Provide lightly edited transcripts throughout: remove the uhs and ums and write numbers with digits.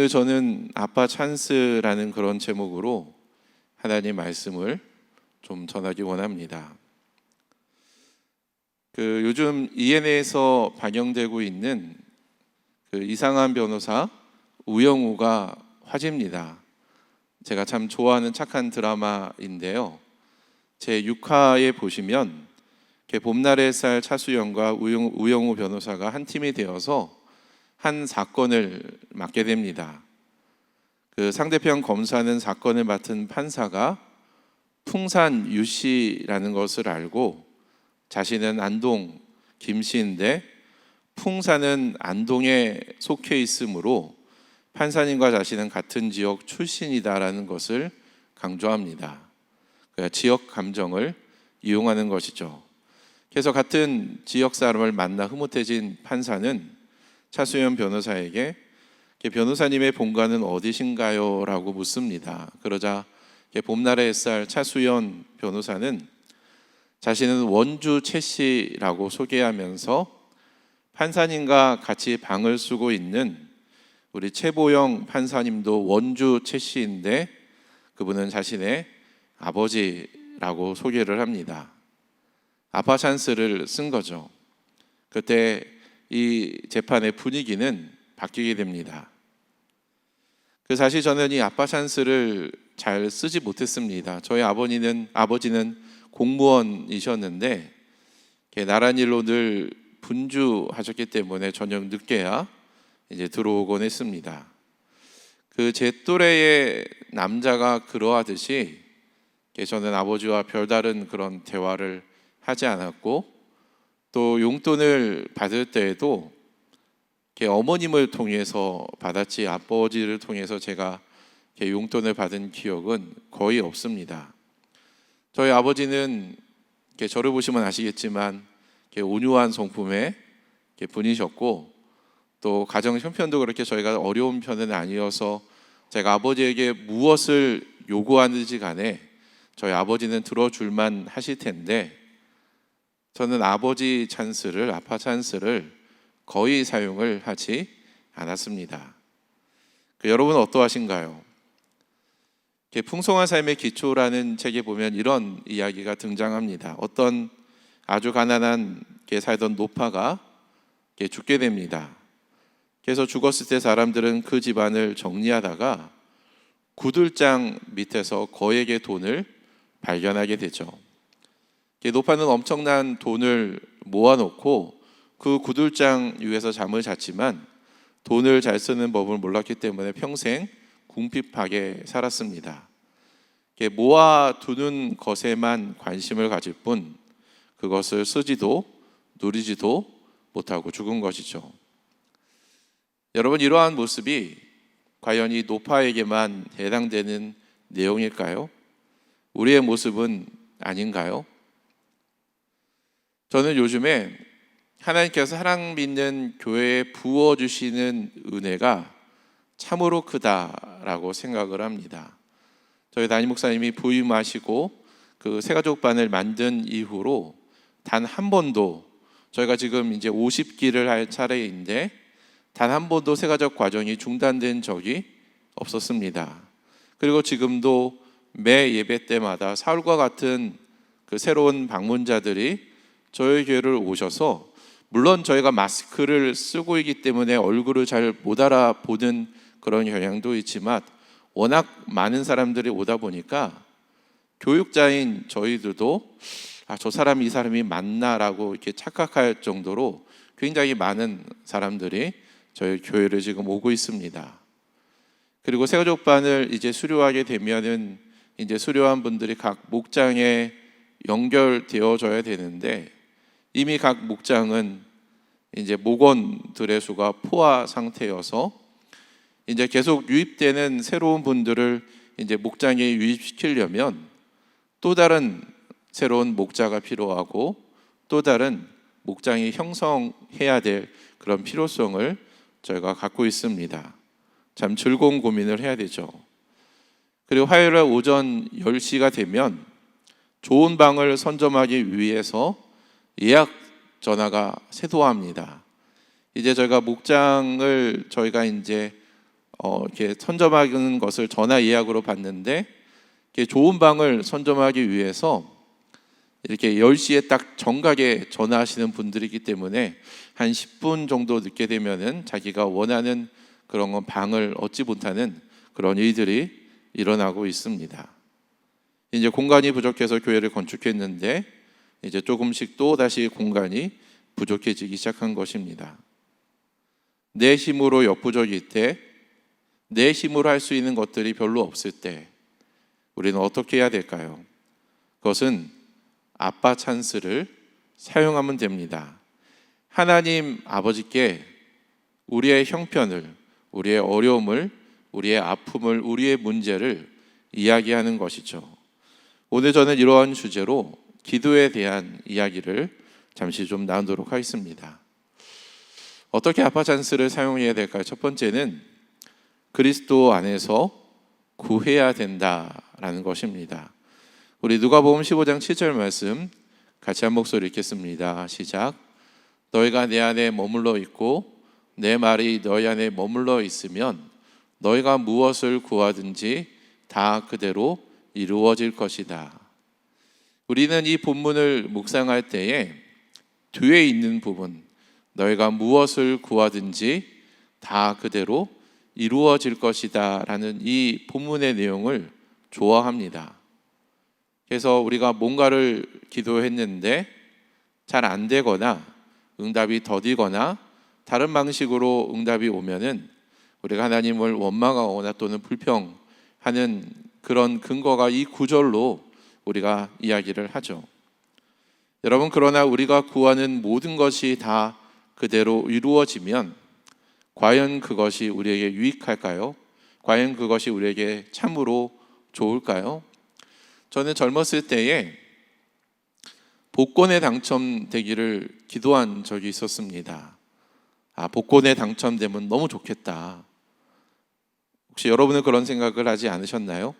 오늘 저는 아빠 찬스라는 그런 제목으로 하나님 말씀을 좀 전하기 원합니다. 요즘 ENA에서 방영되고 있는 이상한 변호사 우영우가 화제입니다. 제가 참 좋아하는 착한 드라마인데요. 제 6화에 보시면 봄날의 쌀 차수연과 우영우 변호사가 한 팀이 되어서 한 사건을 맡게 됩니다. 상대편 검사는 사건을 맡은 판사가 풍산 유 씨라는 것을 알고 자신은 안동 김 씨인데 풍산은 안동에 속해 있으므로 판사님과 자신은 같은 지역 출신이다라는 것을 강조합니다. 지역 감정을 이용하는 것이죠. 그래서 같은 지역 사람을 만나 흐뭇해진 판사는 차수연 변호사에게 변호사님의 본가는 어디신가요? 라고 묻습니다. 그러자 봄날의 햇살 차수연 변호사는 자신은 원주 최 씨라고 소개하면서 판사님과 같이 방을 쓰고 있는 우리 최보영 판사님도 원주 최 씨인데 그분은 자신의 아버지라고 소개를 합니다. 아빠 찬스를 쓴 거죠. 그때 이 재판의 분위기는 바뀌게 됩니다. 사실 저는 이 아빠 찬스를 잘 쓰지 못했습니다. 저희 아버지는 공무원이셨는데 나란 일로 늘 분주하셨기 때문에 저녁 늦게야 이제 들어오곤 했습니다. 제 또래의 남자가 그러하듯이 저는 아버지와 별다른 그런 대화를 하지 않았고 또 용돈을 받을 때에도 어머님을 통해서 받았지 아버지를 통해서 제가 용돈을 받은 기억은 거의 없습니다. 저희 아버지는 저를 보시면 아시겠지만 온유한 성품의 분이셨고 또 가정 형편도 그렇게 저희가 어려운 편은 아니어서 제가 아버지에게 무엇을 요구하는지 간에 저희 아버지는 들어줄만 하실 텐데 저는 아빠 찬스를 거의 사용을 하지 않았습니다. 여러분은 어떠하신가요? 풍성한 삶의 기초라는 책에 보면 이런 이야기가 등장합니다. 어떤 아주 가난한 살던 노파가 죽게 됩니다. 그래서 죽었을 때 사람들은 그 집안을 정리하다가 구들장 밑에서 거액의 돈을 발견하게 되죠. 노파는 엄청난 돈을 모아놓고 그 구들장 위에서 잠을 잤지만 돈을 잘 쓰는 법을 몰랐기 때문에 평생 궁핍하게 살았습니다. 모아두는 것에만 관심을 가질 뿐 그것을 쓰지도 누리지도 못하고 죽은 것이죠. 여러분, 이러한 모습이 과연 이 노파에게만 해당되는 내용일까요? 우리의 모습은 아닌가요? 저는 요즘에 하나님께서 사랑 믿는 교회에 부어주시는 은혜가 참으로 크다라고 생각을 합니다. 저희 담임 목사님이 부임하시고 새가족반을 만든 이후로 단 한 번도 저희가 지금 이제 50기를 할 차례인데 단 한 번도 새가족 과정이 중단된 적이 없었습니다. 그리고 지금도 매 예배 때마다 사울과 같은 새로운 방문자들이 저희 교회를 오셔서 물론 저희가 마스크를 쓰고 있기 때문에 얼굴을 잘 못 알아보는 그런 경향도 있지만 워낙 많은 사람들이 오다 보니까 교육자인 저희들도 저 사람이 이 사람이 맞나라고 이렇게 착각할 정도로 굉장히 많은 사람들이 저희 교회를 지금 오고 있습니다. 그리고 새가족반을 이제 수료하게 되면은 이제 수료한 분들이 각 목장에 연결되어져야 되는데 이미 각 목장은 이제 목원들의 수가 포화 상태여서 이제 계속 유입되는 새로운 분들을 이제 목장에 유입시키려면 또 다른 새로운 목자가 필요하고 또 다른 목장이 형성해야 될 그런 필요성을 저희가 갖고 있습니다. 참 즐거운 고민을 해야 되죠. 그리고 화요일 오전 10시가 되면 좋은 방을 선점하기 위해서 예약 전화가 쇄도합니다. 이제 저희가 목장을 저희가 이제 이렇게 선점하는 것을 전화 예약으로 받는데 이렇게 좋은 방을 선점하기 위해서 이렇게 10시에 딱 정각에 전화하시는 분들이기 때문에 한 10분 정도 늦게 되면은 자기가 원하는 그런 방을 얻지 못하는 그런 일들이 일어나고 있습니다. 이제 공간이 부족해서 교회를 건축했는데 이제 조금씩 또 다시 공간이 부족해지기 시작한 것입니다. 내 힘으로 역부족일 때, 내 힘으로 할 수 있는 것들이 별로 없을 때 우리는 어떻게 해야 될까요? 그것은 아빠 찬스를 사용하면 됩니다. 하나님 아버지께 우리의 형편을, 우리의 어려움을, 우리의 아픔을, 우리의 문제를 이야기하는 것이죠. 오늘 저는 이러한 주제로 기도에 대한 이야기를 잠시 좀 나누도록 하겠습니다. 어떻게 아빠 찬스를 사용해야 될까요? 첫 번째는 그리스도 안에서 구해야 된다라는 것입니다. 우리 누가복음 15장 7절 말씀 같이 한 목소리 읽겠습니다. 시작. 너희가 내 안에 머물러 있고 내 말이 너희 안에 머물러 있으면 너희가 무엇을 구하든지 다 그대로 이루어질 것이다. 우리는 이 본문을 묵상할 때에 뒤에 있는 부분, 너희가 무엇을 구하든지 다 그대로 이루어질 것이다 라는 이 본문의 내용을 좋아합니다. 그래서 우리가 뭔가를 기도했는데 잘 안 되거나 응답이 더디거나 다른 방식으로 응답이 오면은 우리가 하나님을 원망하거나 또는 불평하는 그런 근거가 이 구절로 우리가 이야기를 하죠. 여러분, 그러나 우리가 구하는 모든 것이 다 그대로 이루어지면 과연 그것이 우리에게 유익할까요? 과연 그것이 우리에게 참으로 좋을까요? 저는 젊었을 때에 복권에 당첨되기를 기도한 적이 있었습니다. 복권에 당첨되면 너무 좋겠다. 혹시 여러분은 그런 생각을 하지 않으셨나요?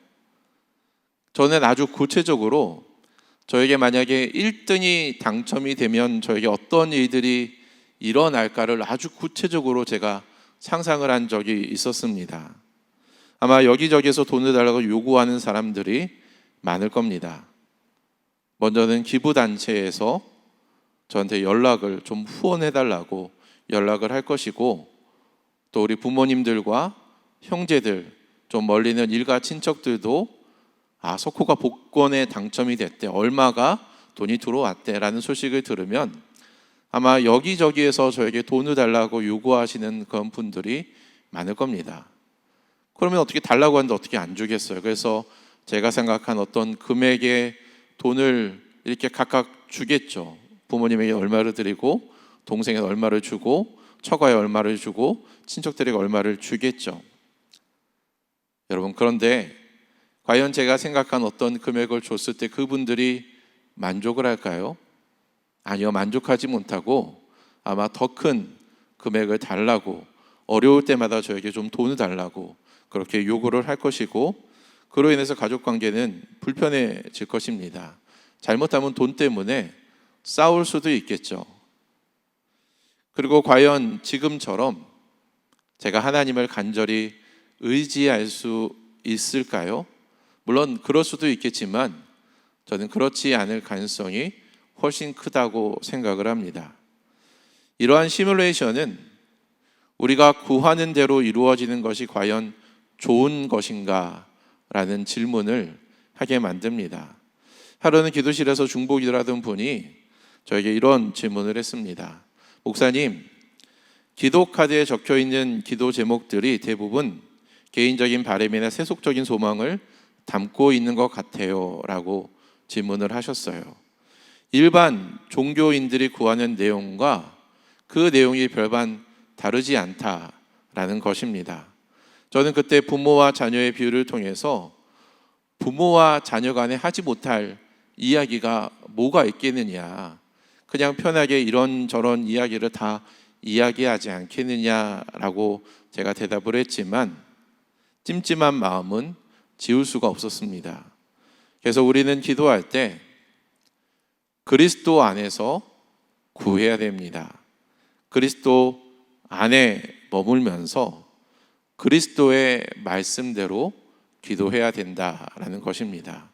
저는 아주 구체적으로 저에게 만약에 1등이 당첨이 되면 저에게 어떤 일들이 일어날까를 아주 구체적으로 제가 상상을 한 적이 있었습니다. 아마 여기저기서 돈을 달라고 요구하는 사람들이 많을 겁니다. 먼저는 기부단체에서 저한테 연락을 좀 후원해달라고 연락을 할 것이고, 또 우리 부모님들과 형제들, 좀 멀리는 일가 친척들도 석호가 복권에 당첨이 됐대, 얼마가 돈이 들어왔대라는 소식을 들으면 아마 여기저기에서 저에게 돈을 달라고 요구하시는 그런 분들이 많을 겁니다. 그러면 어떻게 달라고 하는데 어떻게 안 주겠어요? 그래서 제가 생각한 어떤 금액의 돈을 이렇게 각각 주겠죠. 부모님에게 얼마를 드리고, 동생에게 얼마를 주고, 처가에 얼마를 주고, 친척들에게 얼마를 주겠죠. 여러분, 그런데 과연 제가 생각한 어떤 금액을 줬을 때 그분들이 만족을 할까요? 아니요, 만족하지 못하고 아마 더 큰 금액을 달라고, 어려울 때마다 저에게 좀 돈을 달라고 그렇게 요구를 할 것이고, 그로 인해서 가족관계는 불편해질 것입니다. 잘못하면 돈 때문에 싸울 수도 있겠죠. 그리고 과연 지금처럼 제가 하나님을 간절히 의지할 수 있을까요? 물론 그럴 수도 있겠지만 저는 그렇지 않을 가능성이 훨씬 크다고 생각을 합니다. 이러한 시뮬레이션은 우리가 구하는 대로 이루어지는 것이 과연 좋은 것인가 라는 질문을 하게 만듭니다. 하루는 기도실에서 중보기도를 하던 분이 저에게 이런 질문을 했습니다. 목사님, 기도 카드에 적혀 있는 기도 제목들이 대부분 개인적인 바람이나 세속적인 소망을 담고 있는 것 같아요 라고 질문을 하셨어요. 일반 종교인들이 구하는 내용과 그 내용이 별반 다르지 않다라는 것입니다. 저는 그때 부모와 자녀의 비유를 통해서 부모와 자녀 간에 하지 못할 이야기가 뭐가 있겠느냐, 그냥 편하게 이런저런 이야기를 다 이야기하지 않겠느냐라고 제가 대답을 했지만 찜찜한 마음은 지울 수가 없었습니다. 그래서 우리는 기도할 때 그리스도 안에서 구해야 됩니다. 그리스도 안에 머물면서 그리스도의 말씀대로 기도해야 된다라는 것입니다.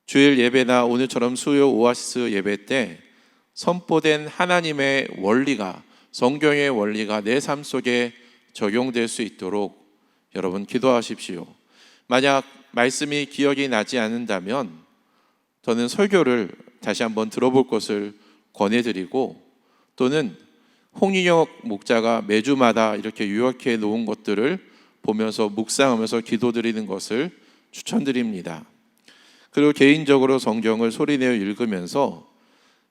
주일 예배나 오늘처럼 수요 오아시스 예배 때 선포된 하나님의 원리가, 성경의 원리가 내 삶 속에 적용될 수 있도록 여러분 기도하십시오. 만약 말씀이 기억이 나지 않는다면 저는 설교를 다시 한번 들어볼 것을 권해드리고, 또는 홍인혁 목자가 매주마다 이렇게 요약해 놓은 것들을 보면서 묵상하면서 기도드리는 것을 추천드립니다. 그리고 개인적으로 성경을 소리내어 읽으면서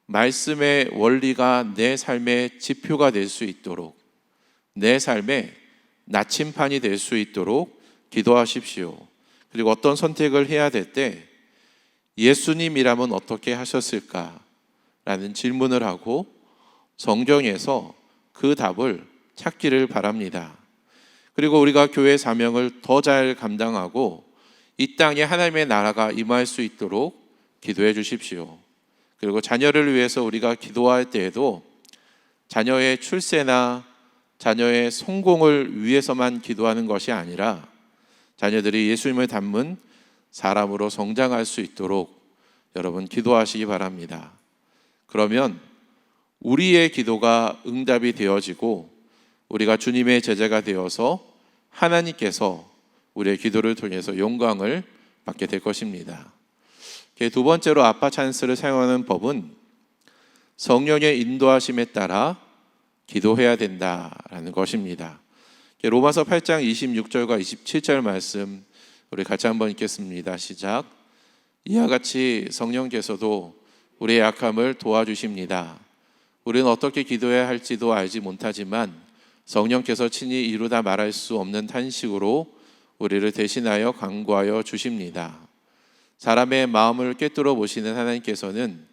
말씀의 원리가 내 삶의 지표가 될 수 있도록, 내 삶의 나침판이 될 수 있도록 기도하십시오. 그리고 어떤 선택을 해야 될 때 예수님이라면 어떻게 하셨을까라는 질문을 하고 성경에서 그 답을 찾기를 바랍니다. 그리고 우리가 교회 사명을 더 잘 감당하고 이 땅에 하나님의 나라가 임할 수 있도록 기도해 주십시오. 그리고 자녀를 위해서 우리가 기도할 때에도 자녀의 출세나 자녀의 성공을 위해서만 기도하는 것이 아니라 자녀들이 예수님을 닮은 사람으로 성장할 수 있도록 여러분 기도하시기 바랍니다. 그러면 우리의 기도가 응답이 되어지고 우리가 주님의 제자가 되어서 하나님께서 우리의 기도를 통해서 영광을 받게 될 것입니다. 두 번째로 아빠 찬스를 사용하는 법은 성령의 인도하심에 따라 기도해야 된다라는 것입니다. 로마서 8장 26절과 27절 말씀 우리 같이 한번 읽겠습니다. 시작. 이와 같이 성령께서도 우리의 약함을 도와주십니다. 우리는 어떻게 기도해야 할지도 알지 못하지만 성령께서 친히 이루다 말할 수 없는 탄식으로 우리를 대신하여 간구하여 주십니다. 사람의 마음을 꿰뚫어 보시는 하나님께서는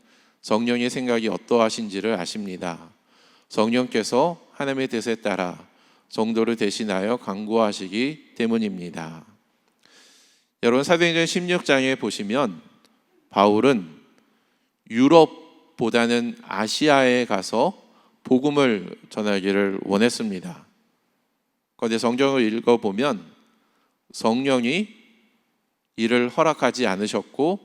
성령의 생각이 어떠하신지를 아십니다. 성령께서 하나님의 뜻에 따라 성도를 대신하여 간구하시기 때문입니다. 여러분, 사도행전 16장에 보시면 바울은 유럽보다는 아시아에 가서 복음을 전하기를 원했습니다. 그런데 성경을 읽어보면 성령이 이를 허락하지 않으셨고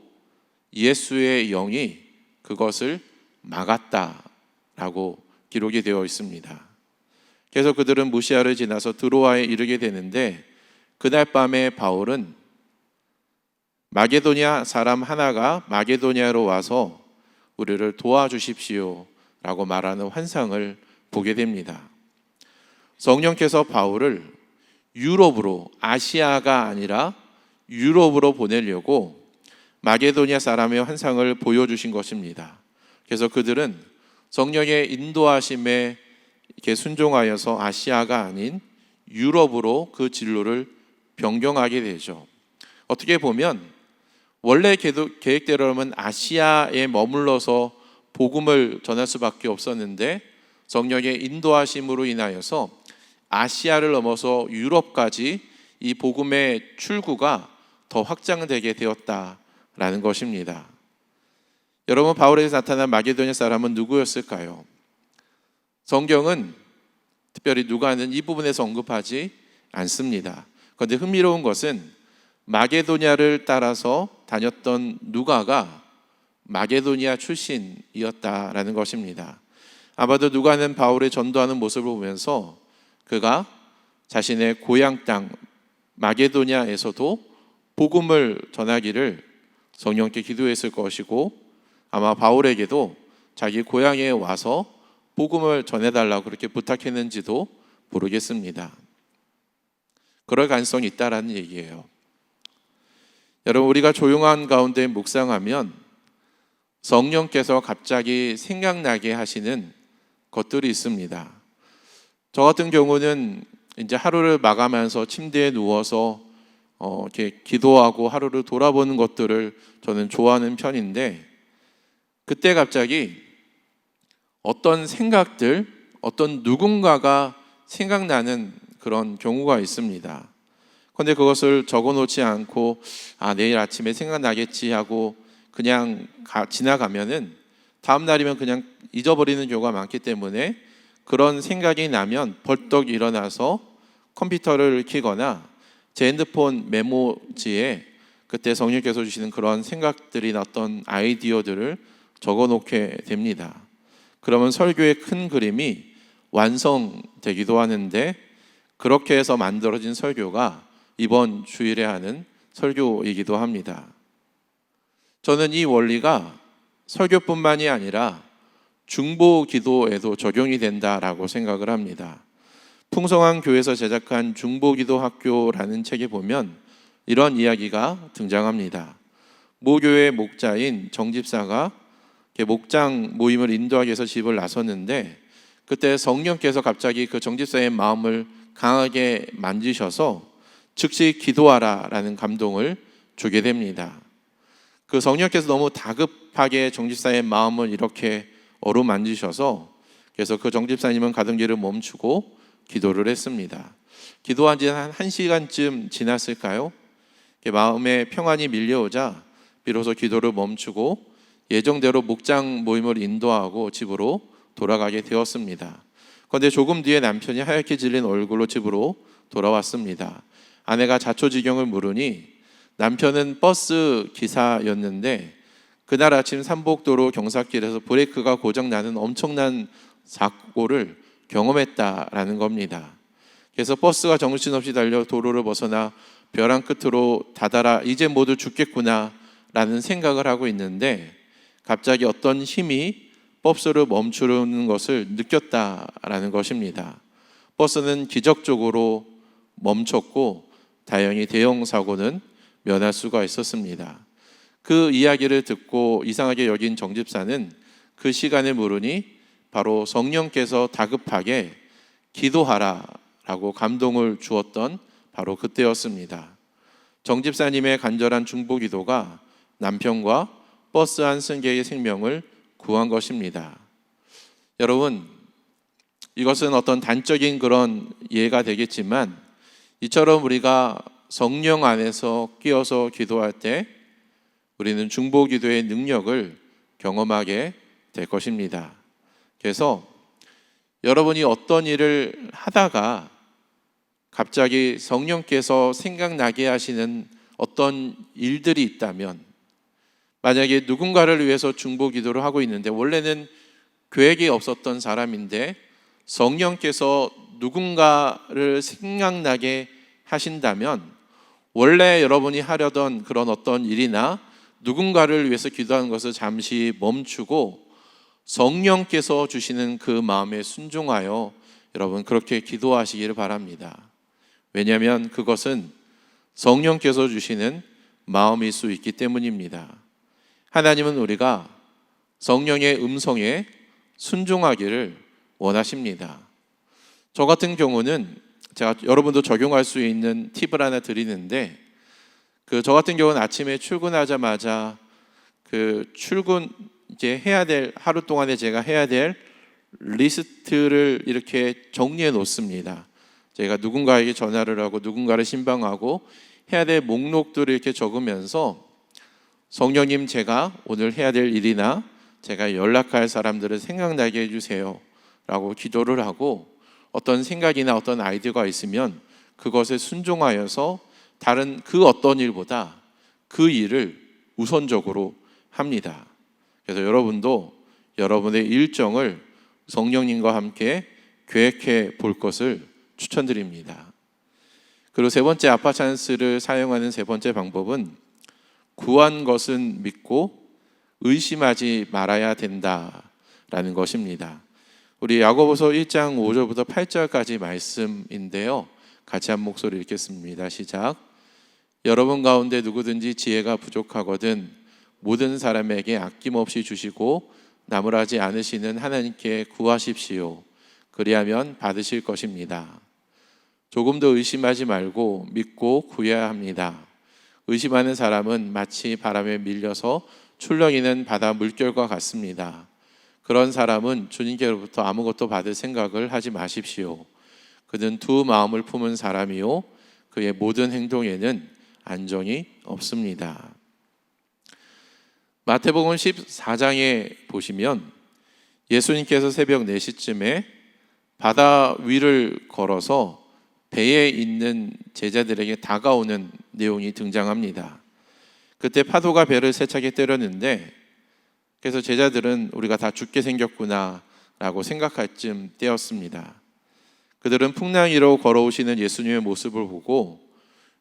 예수의 영이 그것을 막았다라고 기록이 되어 있습니다. 그래서 그들은 무시아를 지나서 드로아에 이르게 되는데 그날 밤에 바울은 마게도냐 사람 하나가 마게도냐로 와서 우리를 도와주십시오 라고 말하는 환상을 보게 됩니다. 성령께서 바울을 유럽으로, 아시아가 아니라 유럽으로 보내려고 마게도냐 사람의 환상을 보여주신 것입니다. 그래서 그들은 성령의 인도하심에 이렇게 순종하여서 아시아가 아닌 유럽으로 그 진로를 변경하게 되죠. 어떻게 보면 원래 계획대로라면 아시아에 머물러서 복음을 전할 수밖에 없었는데 성령의 인도하심으로 인하여서 아시아를 넘어서 유럽까지 이 복음의 출구가 더 확장되게 되었다라는 것입니다. 여러분, 바울에게 나타난 마게도냐 사람은 누구였을까요? 성경은 특별히 누가는 이 부분에서 언급하지 않습니다. 그런데 흥미로운 것은 마게도냐를 따라서 다녔던 누가가 마게도냐 출신이었다라는 것입니다. 아마도 누가는 바울의 전도하는 모습을 보면서 그가 자신의 고향 땅 마게도냐에서도 복음을 전하기를 성령께 기도했을 것이고 아마 바울에게도 자기 고향에 와서 복음을 전해달라고 그렇게 부탁했는지도 모르겠습니다. 그럴 가능성이 있다라는 얘기예요. 여러분, 우리가 조용한 가운데 묵상하면 성령께서 갑자기 생각나게 하시는 것들이 있습니다. 저 같은 경우는 이제 하루를 마감하면서 침대에 누워서 이렇게 기도하고 하루를 돌아보는 것들을 저는 좋아하는 편인데 그때 갑자기 어떤 생각들, 어떤 누군가가 생각나는 그런 경우가 있습니다. 그런데 그것을 적어놓지 않고 내일 아침에 생각나겠지 하고 그냥 지나가면은 다음 날이면 그냥 잊어버리는 경우가 많기 때문에 그런 생각이 나면 벌떡 일어나서 컴퓨터를 켜거나 제 핸드폰 메모지에 그때 성령께서 주시는 그런 생각들이나 어떤 아이디어들을 적어 놓게 됩니다. 그러면 설교의 큰 그림이 완성되기도 하는데, 그렇게 해서 만들어진 설교가 이번 주일에 하는 설교이기도 합니다. 저는 이 원리가 설교뿐만이 아니라 중보 기도에도 적용이 된다라고 생각을 합니다. 풍성한 교회에서 제작한 중보기도 학교라는 책에 보면 이런 이야기가 등장합니다. 모교의 목자인 정집사가 목장 모임을 인도하기 위해서 집을 나섰는데, 그때 성령께서 갑자기 그 정집사의 마음을 강하게 만지셔서 즉시 기도하라라는 감동을 주게 됩니다. 그 성령께서 너무 다급하게 정집사의 마음을 이렇게 어루만지셔서, 그래서 그 정집사님은 가던 길을 멈추고 기도를 했습니다. 기도한 지 한 1시간쯤 지났을까요? 마음에 평안이 밀려오자 비로소 기도를 멈추고 예정대로 목장 모임을 인도하고 집으로 돌아가게 되었습니다. 그런데 조금 뒤에 남편이 하얗게 질린 얼굴로 집으로 돌아왔습니다. 아내가 자초지경을 물으니 남편은 버스 기사였는데 그날 아침 삼복도로 경사길에서 브레이크가 고장나는 엄청난 사고를 경험했다라는 겁니다. 그래서 버스가 정신없이 달려 도로를 벗어나 벼랑 끝으로 다다라 이제 모두 죽겠구나 라는 생각을 하고 있는데, 갑자기 어떤 힘이 버스를 멈추는 것을 느꼈다라는 것입니다. 버스는 기적적으로 멈췄고 다행히 대형 사고는 면할 수가 있었습니다. 그 이야기를 듣고 이상하게 여긴 정집사는 그 시간에 물으니 바로 성령께서 다급하게 기도하라라고 감동을 주었던 바로 그때였습니다. 정집사님의 간절한 중보 기도가 남편과 버스 한 승객의 생명을 구한 것입니다. 여러분, 이것은 어떤 단적인 그런 예가 되겠지만, 이처럼 우리가 성령 안에서 끼어서 기도할 때 우리는 중보 기도의 능력을 경험하게 될 것입니다. 그래서 여러분이 어떤 일을 하다가 갑자기 성령께서 생각나게 하시는 어떤 일들이 있다면, 만약에 누군가를 위해서 중보 기도를 하고 있는데 원래는 계획이 없었던 사람인데 성령께서 누군가를 생각나게 하신다면, 원래 여러분이 하려던 그런 어떤 일이나 누군가를 위해서 기도하는 것을 잠시 멈추고 성령께서 주시는 그 마음에 순종하여 여러분 그렇게 기도하시기를 바랍니다. 왜냐하면 그것은 성령께서 주시는 마음일 수 있기 때문입니다. 하나님은 우리가 성령의 음성에 순종하기를 원하십니다. 저 같은 경우는 제가 여러분도 적용할 수 있는 팁을 하나 드리는데, 저 같은 경우는 아침에 출근하자마자 출근 이제 해야 될 하루 동안에 제가 해야 될 리스트를 이렇게 정리해 놓습니다. 제가 누군가에게 전화를 하고 누군가를 신방하고 해야 될 목록들을 이렇게 적으면서, 성령님 제가 오늘 해야 될 일이나 제가 연락할 사람들을 생각나게 해주세요 라고 기도를 하고, 어떤 생각이나 어떤 아이디어가 있으면 그것에 순종하여서 다른 그 어떤 일보다 그 일을 우선적으로 합니다. 그래서 여러분도 여러분의 일정을 성령님과 함께 계획해 볼 것을 추천드립니다. 그리고 세 번째 아빠 찬스를 사용하는 세 번째 방법은 구한 것은 믿고 의심하지 말아야 된다라는 것입니다. 우리 야고보서 1장 5절부터 8절까지 말씀인데요, 같이 한 목소리 읽겠습니다. 시작. 여러분 가운데 누구든지 지혜가 부족하거든 모든 사람에게 아낌없이 주시고 나무라지 않으시는 하나님께 구하십시오. 그리하면 받으실 것입니다. 조금 더 의심하지 말고 믿고 구해야 합니다. 의심하는 사람은 마치 바람에 밀려서 출렁이는 바다 물결과 같습니다. 그런 사람은 주님께로부터 아무것도 받을 생각을 하지 마십시오. 그는 두 마음을 품은 사람이요 그의 모든 행동에는 안정이 없습니다. 마태복음 14장에 보시면 예수님께서 새벽 4시쯤에 바다 위를 걸어서 배에 있는 제자들에게 다가오는 내용이 등장합니다. 그때 파도가 배를 세차게 때렸는데, 그래서 제자들은 우리가 다 죽게 생겼구나 라고 생각할 쯤 때였습니다. 그들은 풍랑 위로 걸어오시는 예수님의 모습을 보고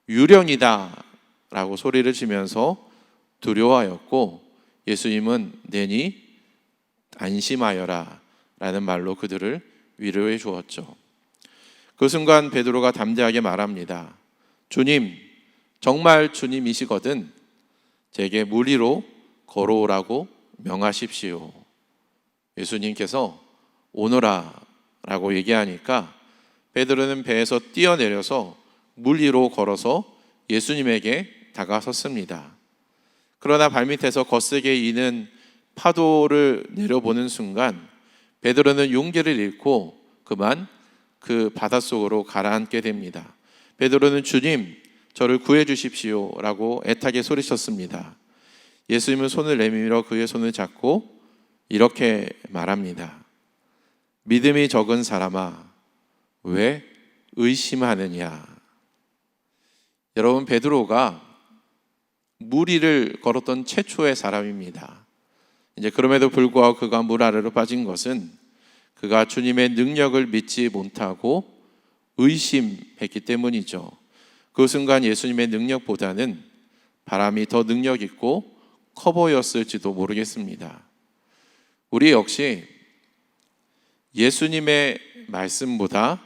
유령이다 라고 소리를 지면서 두려워하였고, 예수님은 내니 안심하여라 라는 말로 그들을 위로해 주었죠. 그 순간 베드로가 담대하게 말합니다. 주님, 정말 주님이시거든 제게 물 위로 걸어오라고 명하십시오. 예수님께서 오너라 라고 얘기하니까 베드로는 배에서 뛰어내려서 물 위로 걸어서 예수님에게 다가섰습니다. 그러나 발밑에서 거세게 이는 파도를 내려보는 순간 베드로는 용기를 잃고 그만 그 바닷속으로 가라앉게 됩니다. 베드로는 주님, 저를 구해 주십시오 라고 애타게 소리쳤습니다. 예수님은 손을 내밀어 그의 손을 잡고 이렇게 말합니다. 믿음이 적은 사람아, 왜 의심하느냐? 여러분, 베드로가 물 위를 걸었던 최초의 사람입니다. 이제 그럼에도 불구하고 그가 물 아래로 빠진 것은 그가 주님의 능력을 믿지 못하고 의심했기 때문이죠. 그 순간 예수님의 능력보다는 바람이 더 능력 있고 커 보였을지도 모르겠습니다. 우리 역시 예수님의 말씀보다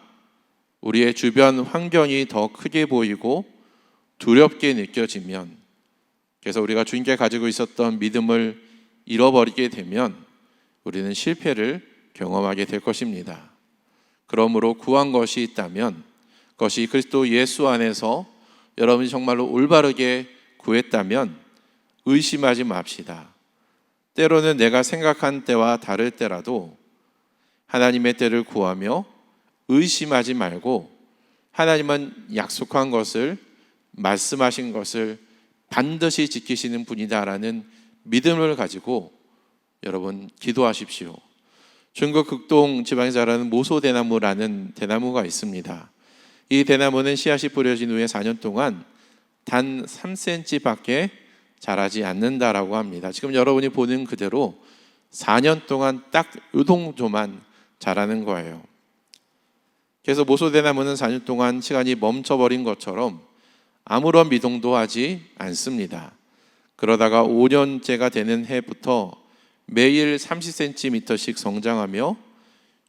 우리의 주변 환경이 더 크게 보이고 두렵게 느껴지면, 그래서 우리가 주님께 가지고 있었던 믿음을 잃어버리게 되면 우리는 실패를 경험하게 될 것입니다. 그러므로 구한 것이 있다면 그것이 그리스도 예수 안에서 여러분이 정말로 올바르게 구했다면 의심하지 맙시다. 때로는 내가 생각한 때와 다를 때라도 하나님의 때를 구하며 의심하지 말고 하나님은 약속한 것을, 말씀하신 것을 반드시 지키시는 분이다라는 믿음을 가지고 여러분 기도하십시오. 중국 극동 지방에 자라는 모소대나무라는 대나무가 있습니다. 이 대나무는 씨앗이 뿌려진 후에 4년 동안 단 3cm 밖에 자라지 않는다라고 합니다. 지금 여러분이 보는 그대로 4년 동안 딱 이 정도만 자라는 거예요. 그래서 모소대나무는 4년 동안 시간이 멈춰버린 것처럼 아무런 미동도 하지 않습니다. 그러다가 5년째가 되는 해부터 매일 30cm씩 성장하며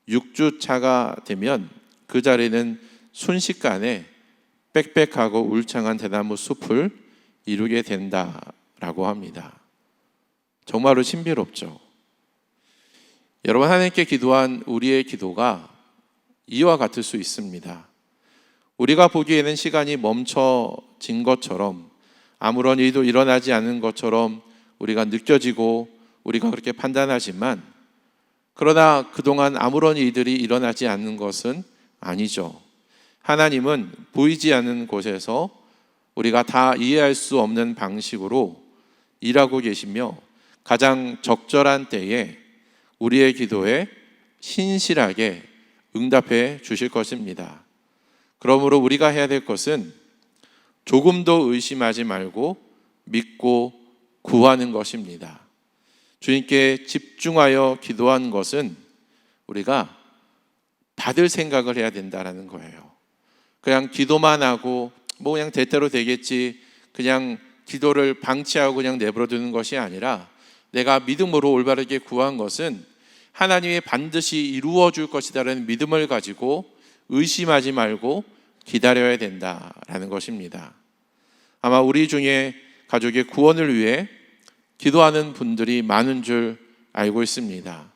6주차가 되면 그 자리는 순식간에 빽빽하고 울창한 대나무 숲을 이루게 된다라고 합니다. 정말로 신비롭죠. 여러분, 하나님께 기도한 우리의 기도가 이와 같을 수 있습니다. 우리가 보기에는 시간이 멈춰진 것처럼, 아무런 일도 일어나지 않는 것처럼 우리가 느껴지고 우리가 그렇게 판단하지만, 그러나 그동안 아무런 일들이 일어나지 않는 것은 아니죠. 하나님은 보이지 않는 곳에서 우리가 다 이해할 수 없는 방식으로 일하고 계시며 가장 적절한 때에 우리의 기도에 신실하게 응답해 주실 것입니다. 그러므로 우리가 해야 될 것은 조금도 의심하지 말고 믿고 구하는 것입니다. 주님께 집중하여 기도한 것은 우리가 받을 생각을 해야 된다는 거예요. 그냥 기도만 하고 뭐 그냥 대대로 되겠지, 그냥 기도를 방치하고 그냥 내버려 두는 것이 아니라 내가 믿음으로 올바르게 구한 것은 하나님이 반드시 이루어 줄 것이다라는 믿음을 가지고 의심하지 말고 기다려야 된다라는 것입니다. 아마 우리 중에 가족의 구원을 위해 기도하는 분들이 많은 줄 알고 있습니다.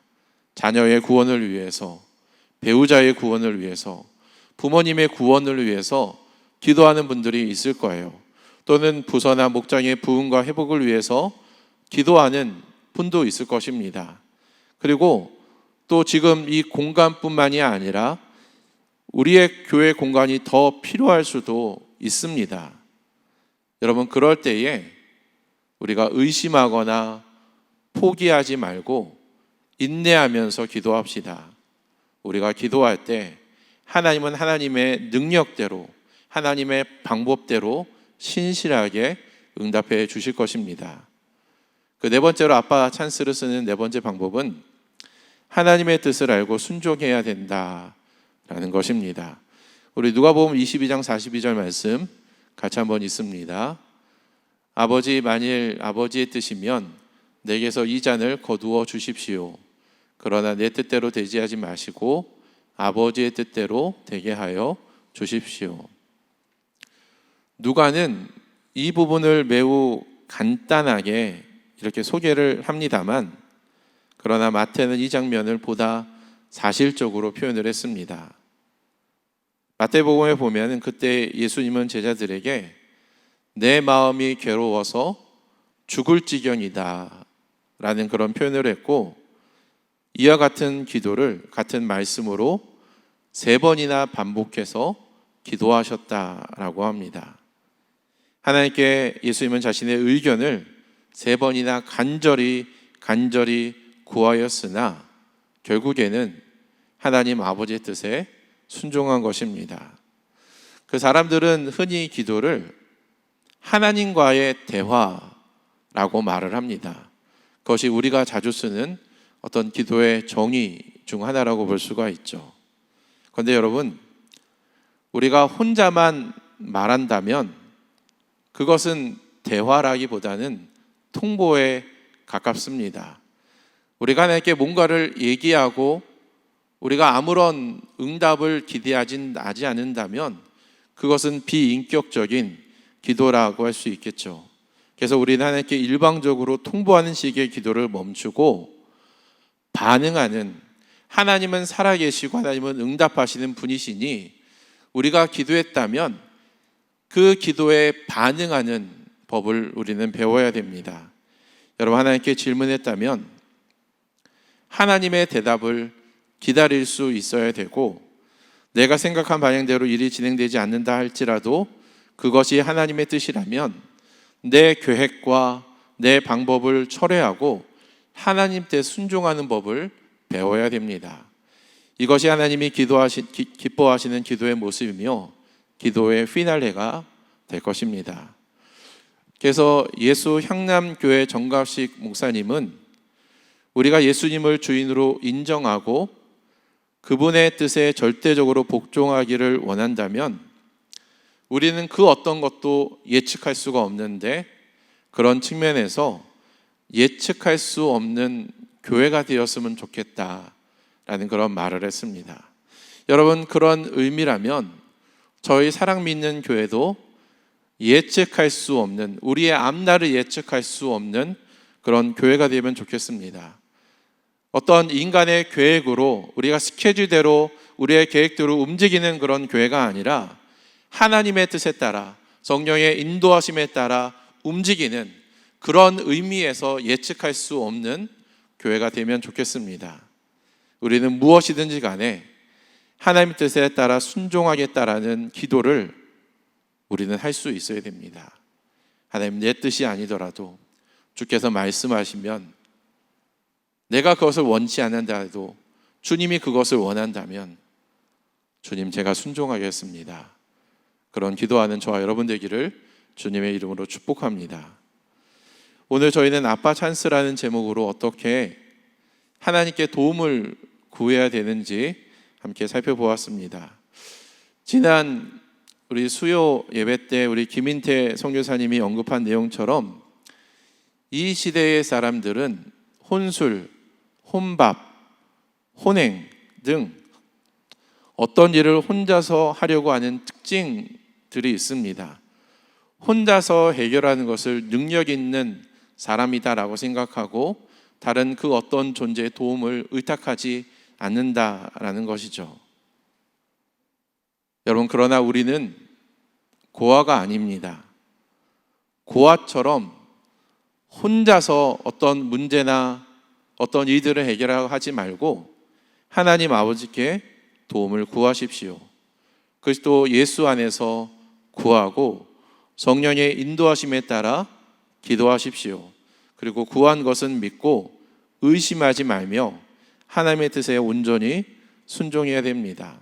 자녀의 구원을 위해서, 배우자의 구원을 위해서, 부모님의 구원을 위해서 기도하는 분들이 있을 거예요. 또는 부서나 목장의 부흥과 회복을 위해서 기도하는 분도 있을 것입니다. 그리고 또 지금 이 공간뿐만이 아니라 우리의 교회 공간이 더 필요할 수도 있습니다. 여러분, 그럴 때에 우리가 의심하거나 포기하지 말고 인내하면서 기도합시다. 우리가 기도할 때 하나님은 하나님의 능력대로, 하나님의 방법대로 신실하게 응답해 주실 것입니다. 그 네 번째로 아빠 찬스를 쓰는 네 번째 방법은 하나님의 뜻을 알고 순종해야 된다라는 것입니다. 우리 누가복음 22장 42절 말씀 같이 한번 읽습니다. 아버지, 만일 아버지의 뜻이면 내게서 이 잔을 거두어 주십시오. 그러나 내 뜻대로 되지 하지 마시고 아버지의 뜻대로 되게 하여 주십시오. 누가는 이 부분을 매우 간단하게 이렇게 소개를 합니다만, 그러나 마태는 이 장면을 보다 사실적으로 표현을 했습니다. 마태복음에 보면 그때 예수님은 제자들에게 내 마음이 괴로워서 죽을 지경이다 라는 그런 표현을 했고, 이와 같은 기도를 같은 말씀으로 3번이나 반복해서 기도하셨다라고 합니다. 하나님께 예수님은 자신의 의견을 3번이나 간절히 구하였으나 결국에는 하나님 아버지의 뜻에 순종한 것입니다. 그 사람들은 흔히 기도를 하나님과의 대화라고 말을 합니다. 그것이 우리가 자주 쓰는 어떤 기도의 정의 중 하나라고 볼 수가 있죠. 그런데 여러분, 우리가 혼자만 말한다면 그것은 대화라기보다는 통보에 가깝습니다. 우리가 하나님께 뭔가를 얘기하고 우리가 아무런 응답을 기대하지 않는다면 그것은 비인격적인 기도라고 할 수 있겠죠. 그래서 우리는 하나님께 일방적으로 통보하는 식의 기도를 멈추고 반응하는, 하나님은 살아계시고 하나님은 응답하시는 분이시니 우리가 기도했다면 그 기도에 반응하는 법을 우리는 배워야 됩니다. 여러분, 하나님께 질문했다면 하나님의 대답을 기다릴 수 있어야 되고, 내가 생각한 방향대로 일이 진행되지 않는다 할지라도 그것이 하나님의 뜻이라면 내 계획과 내 방법을 철회하고 하나님 뜻에 순종하는 법을 배워야 됩니다. 이것이 하나님이 기뻐하시는 기도의 모습이며 기도의 피날레가 될 것입니다. 그래서 예수 향남교회 정갑식 목사님은 우리가 예수님을 주인으로 인정하고 그분의 뜻에 절대적으로 복종하기를 원한다면 우리는 그 어떤 것도 예측할 수가 없는데, 그런 측면에서 예측할 수 없는 교회가 되었으면 좋겠다라는 그런 말을 했습니다. 여러분, 그런 의미라면 저희 사랑 믿는 교회도 예측할 수 없는, 우리의 앞날을 예측할 수 없는 그런 교회가 되면 좋겠습니다. 어떤 인간의 계획으로 우리가 스케줄대로 우리의 계획대로 움직이는 그런 교회가 아니라 하나님의 뜻에 따라 성령의 인도하심에 따라 움직이는 그런 의미에서 예측할 수 없는 교회가 되면 좋겠습니다. 우리는 무엇이든지 간에 하나님의 뜻에 따라 순종하겠다라는 기도를 우리는 할 수 있어야 됩니다. 하나님, 내 뜻이 아니더라도 주께서 말씀하시면 내가 그것을 원치 않는다 해도 주님이 그것을 원한다면 주님, 제가 순종하겠습니다. 그런 기도하는 저와 여러분 되기를 주님의 이름으로 축복합니다. 오늘 저희는 아빠 찬스라는 제목으로 어떻게 하나님께 도움을 구해야 되는지 함께 살펴보았습니다. 지난 우리 수요 예배 때 우리 김인태 선교사님이 언급한 내용처럼 이 시대의 사람들은 혼술, 혼밥, 혼행 등 어떤 일을 혼자서 하려고 하는 특징들이 있습니다. 혼자서 해결하는 것을 능력 있는 사람이다라고 생각하고 다른 그 어떤 존재의 도움을 의탁하지 않는다라는 것이죠. 여러분, 그러나 우리는 고아가 아닙니다. 고아처럼 혼자서 어떤 문제나 어떤 일들을 해결하고 하지 말고 하나님 아버지께 도움을 구하십시오. 그리스도 예수 안에서 구하고 성령의 인도하심에 따라 기도하십시오. 그리고 구한 것은 믿고 의심하지 말며 하나님의 뜻에 온전히 순종해야 됩니다.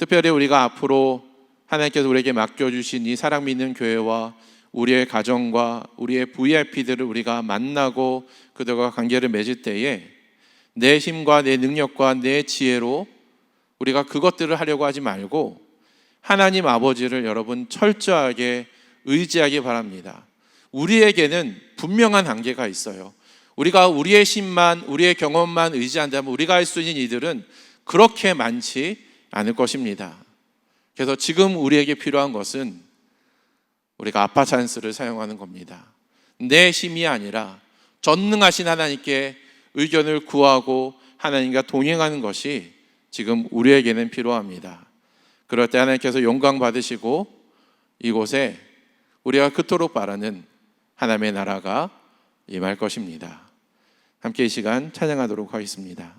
특별히 우리가 앞으로 하나님께서 우리에게 맡겨주신 이 사랑 믿는 교회와 우리의 가정과 우리의 VIP들을 우리가 만나고 그들과 관계를 맺을 때에 내 힘과 내 능력과 내 지혜로 우리가 그것들을 하려고 하지 말고 하나님 아버지를 여러분 철저하게 의지하기 바랍니다. 우리에게는 분명한 한계가 있어요. 우리가 우리의 힘만, 우리의 경험만 의지한다면 우리가 할 수 있는 일들은 그렇게 많지 않을 것입니다. 그래서 지금 우리에게 필요한 것은 우리가 아빠 찬스를 사용하는 겁니다. 내 힘이 아니라 전능하신 하나님께 의견을 구하고 하나님과 동행하는 것이 지금 우리에게는 필요합니다. 그럴 때 하나님께서 영광 받으시고 이곳에 우리가 그토록 바라는 하나님의 나라가 임할 것입니다. 함께 이 시간 찬양하도록 하겠습니다.